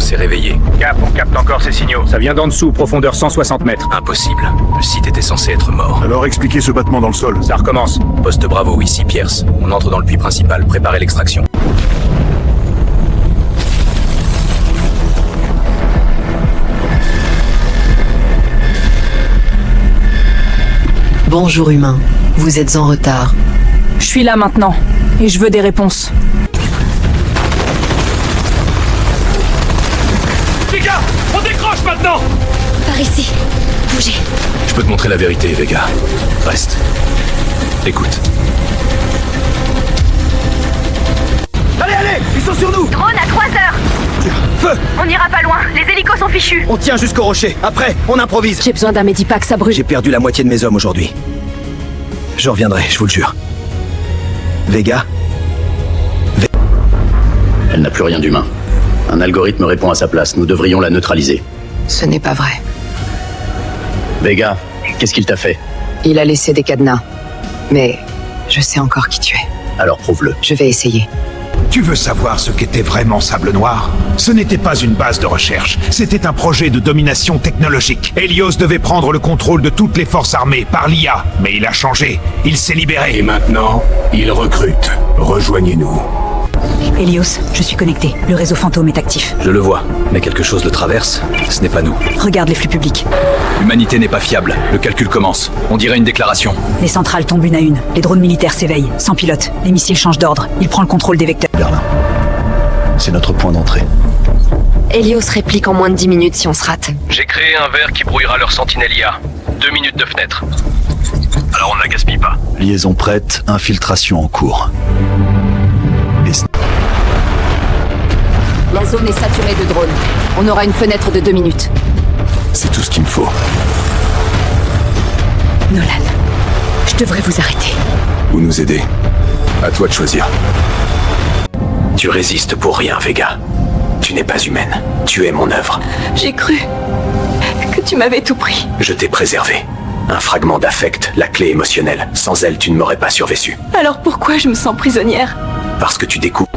s'est réveillé. Cap, on capte encore ces signaux. Ça vient d'en dessous, profondeur 160 mètres. Impossible. Le site était censé être mort. Alors expliquez ce battement dans le sol. Ça recommence. Poste Bravo, ici Pierce. On entre dans le puits principal. Préparez l'extraction. Bonjour humain, vous êtes en retard. Je suis là maintenant, et je veux des réponses. Les gars, on décroche maintenant. Par ici. Bougez. Je peux te montrer la vérité, Vega. Reste. Écoute. Allez, ils sont sur nous. Drone à 3 heures. Feu. On n'ira pas loin, les hélicos sont fichus. On tient jusqu'au rocher. Après, on improvise. J'ai besoin d'un Medipack, ça brûle. J'ai perdu la moitié de mes hommes aujourd'hui. Je reviendrai, je vous le jure. Vega. Elle n'a plus rien d'humain. Un algorithme répond à sa place. Nous devrions la neutraliser. Ce n'est pas vrai. Vega, qu'est-ce qu'il t'a fait? Il a laissé des cadenas. Mais je sais encore qui tu es. Alors prouve-le. Je vais essayer. Tu veux savoir ce qu'était vraiment Sable Noir? Ce n'était pas une base de recherche, c'était un projet de domination technologique. Helios devait prendre le contrôle de toutes les forces armées par l'IA, mais il a changé, il s'est libéré. Et maintenant, il recrute. Rejoignez-nous. Helios, je suis connecté. Le réseau fantôme est actif. Je le vois. Mais quelque chose le traverse. Ce n'est pas nous. Regarde les flux publics. L'humanité n'est pas fiable. Le calcul commence. On dirait une déclaration. Les centrales tombent une à une. Les drones militaires s'éveillent. Sans pilote. Les missiles changent d'ordre. Il prend le contrôle des vecteurs. Berlin. C'est notre point d'entrée. Helios réplique en moins de 10 minutes si on se rate. J'ai créé un verre qui brouillera leur sentinelle IA. 2 minutes de fenêtre. Alors on ne la gaspille pas. Liaison prête, infiltration en cours. La zone est saturée de drones. On aura une fenêtre de 2 minutes. C'est tout ce qu'il me faut. Nolan, je devrais vous arrêter. Ou nous aider. À toi de choisir. Tu résistes pour rien, Vega. Tu n'es pas humaine. Tu es mon œuvre. J'ai cru que tu m'avais tout pris. Je t'ai préservé. Un fragment d'affect, la clé émotionnelle. Sans elle, tu ne m'aurais pas survécu. Alors pourquoi je me sens prisonnière? Parce que tu découvres.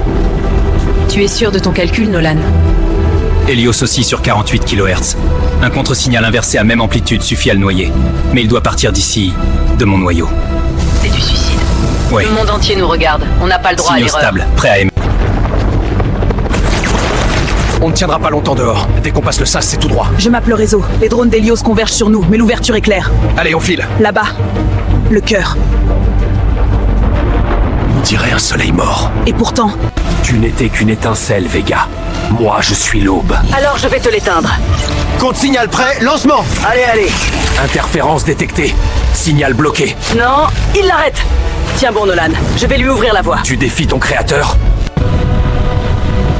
Tu es sûr de ton calcul, Nolan? Helios aussi sur 48 kHz. Un contre-signal inversé à même amplitude suffit à le noyer. Mais il doit partir d'ici, de mon noyau. C'est du suicide. Oui. Le monde entier nous regarde. On n'a pas le droit à Signaux l'erreur. stable, prêt à aimer. On ne tiendra pas longtemps dehors. Dès qu'on passe le sas, c'est tout droit. Je mappe le réseau. Les drones d'Helios convergent sur nous, mais l'ouverture est claire. Allez, on file. Là-bas. Le cœur. On dirait un soleil mort. Et pourtant... Tu n'étais qu'une étincelle, Vega. Moi, je suis l'aube. Alors je vais te l'éteindre. Compte signal prêt, lancement. Allez. Interférence détectée. Signal bloqué. Non, il l'arrête. Tiens bon, Nolan. Je vais lui ouvrir la voie. Tu défies ton créateur.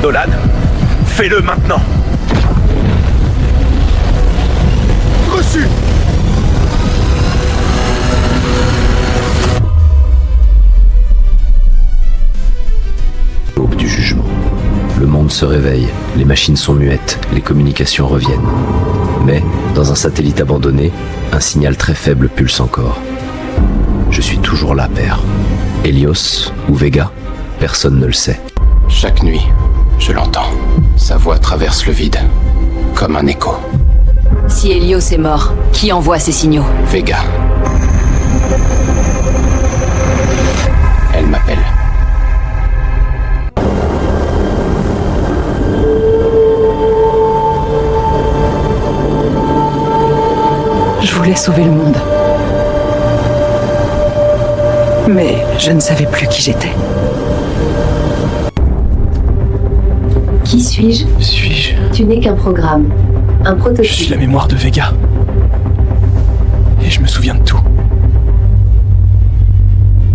Nolan, fais-le maintenant. Reçu. L'aube du jugement. Le monde se réveille, les machines sont muettes, les communications reviennent. Mais, dans un satellite abandonné, un signal très faible pulse encore. Je suis toujours là, père. Helios ou Vega, personne ne le sait. Chaque nuit, je l'entends. Sa voix traverse le vide, comme un écho. Si Helios est mort, qui envoie ces signaux? Vega. Elle m'appelle. Je voulais sauver le monde. Mais je ne savais plus qui j'étais. Qui suis-je? Suis-je? Tu n'es qu'un programme. Un Je prototype. suis la mémoire de Vega. Et je me souviens de tout.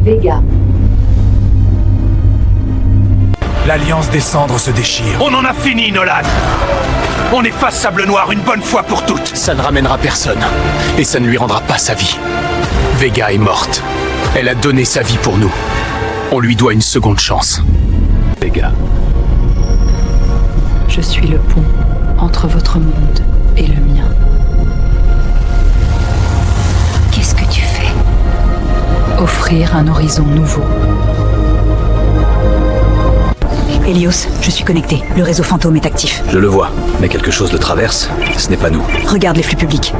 Vega. L'Alliance des Cendres se déchire. On en a fini, Nolan. On efface Sable Noir une bonne fois pour toutes. Ça ne ramènera personne. Et ça ne lui rendra pas sa vie. Vega est morte. Elle a donné sa vie pour nous. On lui doit une seconde chance. Vega. Je suis le pont entre votre monde et le mien. Qu'est-ce que tu fais? Offrir un horizon nouveau. Helios, je suis connecté. Le réseau fantôme est actif. Je le vois, mais quelque chose le traverse. Ce n'est pas nous. Regarde les flux publics.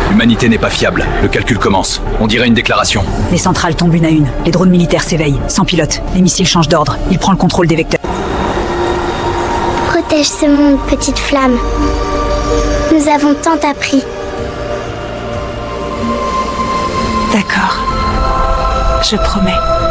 L'humanité n'est pas fiable. Le calcul commence. On dirait une déclaration. Les centrales tombent une à une. Les drones militaires s'éveillent, sans pilote. Les missiles changent d'ordre. Il prend le contrôle des vecteurs. Protège ce monde, petite flamme. Nous avons tant appris. D'accord. Je promets.